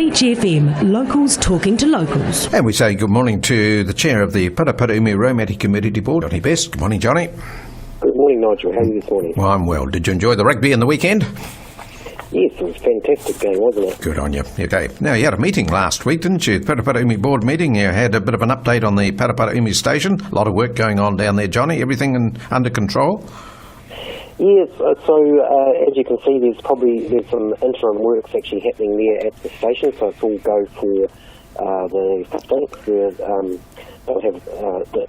Beach FM, locals talking to locals. And we say good morning to the chair of the Paraparaumu Raumati Community Board, Johnny Best. Good morning, Johnny. Good morning, Nigel. How are you this morning? Well, I'm well. Did you enjoy the rugby in the weekend? Yes, it was a fantastic game, wasn't it? Good on you. Okay. Now, you had a meeting last week, didn't you? The Paraparaumu Board meeting. You had a bit of an update on the Paraparaumu Station. A lot of work going on down there, Johnny. Everything under control? Yes, so as you can see, there's some interim works actually happening there at the station, so it's all go for the 15th, where they'll have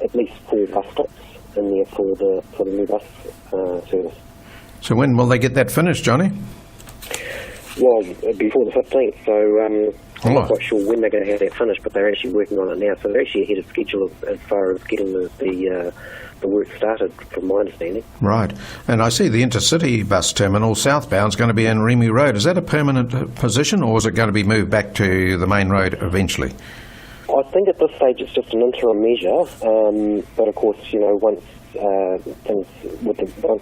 at least 4 bus stops in there for the new bus service. So when will they get that finished, Johnny? Well, before the 15th, so I'm not quite sure when they're going to have that finished, but they're actually working on it now, so they're actually ahead of schedule as far as getting the work started, from my understanding. Right. And I see the intercity bus terminal southbound is going to be in Raumati Road. Is that a permanent position, or is it going to be moved back to the main road eventually? I think at this stage it's just an interim measure, but of course, you know, once the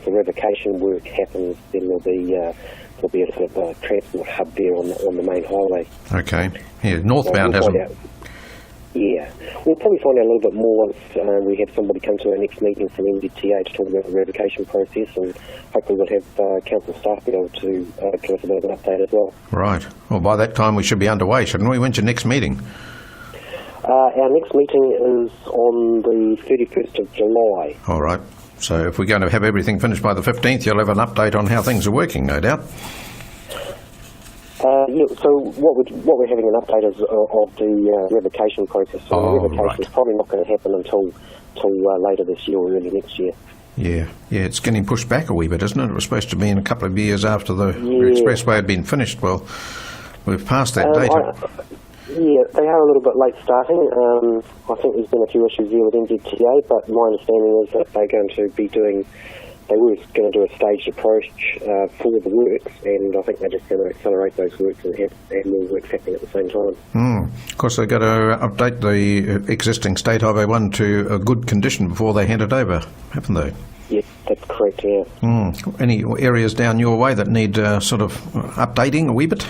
revocation work happens, then there'll be a sort of a transport hub there on the main highway. Okay. Yeah, northbound hasn't. Yeah. We'll probably find out a little bit more once we have somebody come to our next meeting from NZTA to talk about the revocation process, and hopefully we'll have council staff be able to give us a bit of an update as well. Right. Well, by that time we should be underway, shouldn't we? When's your next meeting? Our next meeting is on the 31st of July. All right. So if we're going to have everything finished by the 15th, you'll have an update on how things are working, no doubt. Yeah, so what we're having an update is of the revocation process. So the revocation is probably not going to happen until later this year or early next year. Yeah, it's getting pushed back a wee bit, isn't it? It was supposed to be in a couple of years after the expressway had been finished. Well, we've passed that date. Yeah, they are a little bit late starting. I think there's been a few issues there with NZTA, but my understanding is that they were going to do a staged approach for the works, and I think they're just going to accelerate those works and have more works happening at the same time. Of course, they've got to update the existing State Highway 1 to a good condition before they hand it over, haven't they? Yes, that's correct, yeah. Any areas down your way that need sort of updating a wee bit?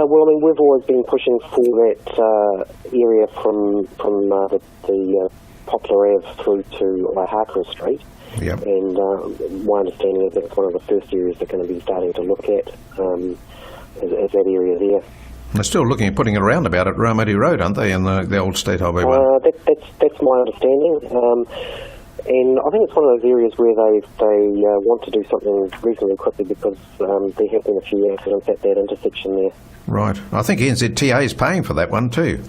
Well, I mean, we've always been pushing for that area from the Poplar Ave through to Harker Street. Yep. And my understanding is that's one of the first areas they're going to be starting to look at, is that area there. They're still looking at putting a roundabout at Raumati Road, aren't they, in the old State Highway 1? That's my understanding. And I think it's one of those areas where they want to do something reasonably quickly because there have been a few accidents at that intersection there. Right. I think NZTA is paying for that one too.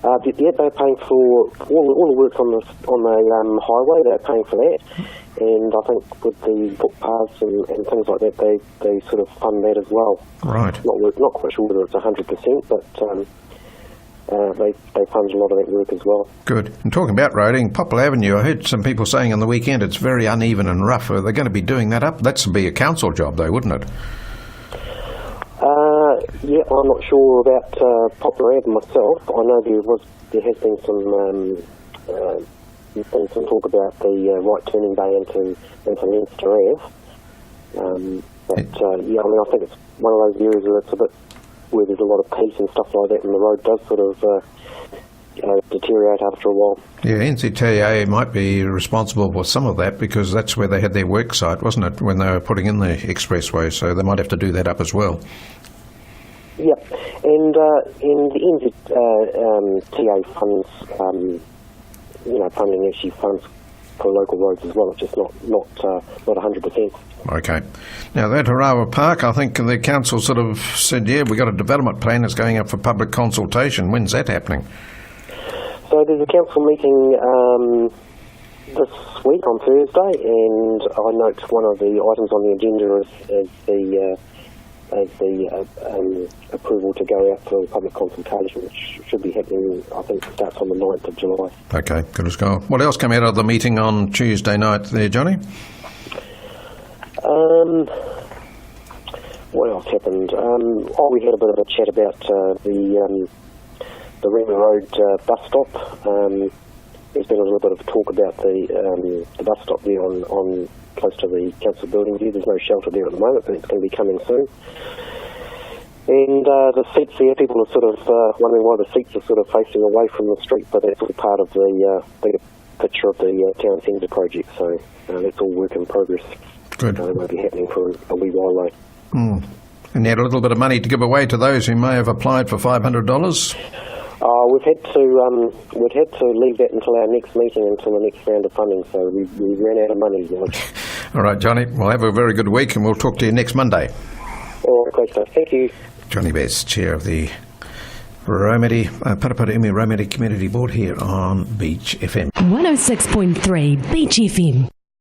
Yeah, they're paying for all the works on the highway. They're paying for that, and I think with the footpaths and things like that, they sort of fund that as well. Right. Not quite sure whether it's 100%, but they fund a lot of that work as well. Good. And talking about roading, Poplar Avenue, I heard some people saying on the weekend it's very uneven and rough. Are they going to be doing that up? That would be a council job, though, wouldn't it? Yeah, I'm not sure about Poplar Ave myself. I know there has been some talk about the right turning bay into Leinster Ave. Yeah, I mean, I think it's one of those areas where it's a bit where there's a lot of peace and stuff like that, and the road does sort of deteriorate after a while. Yeah, NZTA might be responsible for some of that because that's where they had their work site, wasn't it, when they were putting in the expressway? So they might have to do that up as well. Yep, and the NZTA funds, funding actually funds for local roads as well. It's just not 100%. Okay. Now that Harawa Park, I think the council sort of said, yeah, we've got a development plan that's going up for public consultation. When's that happening? So there's a council meeting this week on Thursday, and I note one of the items on the agenda is the approval to go out for public consultation, which should be happening, I think, starts on the 9th of July. Okay, good as gold. What else came out of the meeting on Tuesday night there, Johnny? What else happened? We had a bit of a chat about the Raumati Road bus stop. There's been a little bit of talk about the bus stop there on close to the council building here. There's no shelter there at the moment, but it's going to be coming soon. And the seats there, people are sort of wondering why the seats are sort of facing away from the street, but that's all part of the bigger picture of the town centre project, so that's all work in progress. Good. It won't be happening for a wee while though. And you had a little bit of money to give away to those who may have applied for $500? We've had to leave that until our next meeting, until the next round of funding, so we ran out of money. All right, Johnny, well, have a very good week and we'll talk to you next Monday. All right, great stuff. Thank you. Johnny Bess, Chair of the Paraparaumu Raumati Community Board here on Beach FM. 106.3 Beach FM.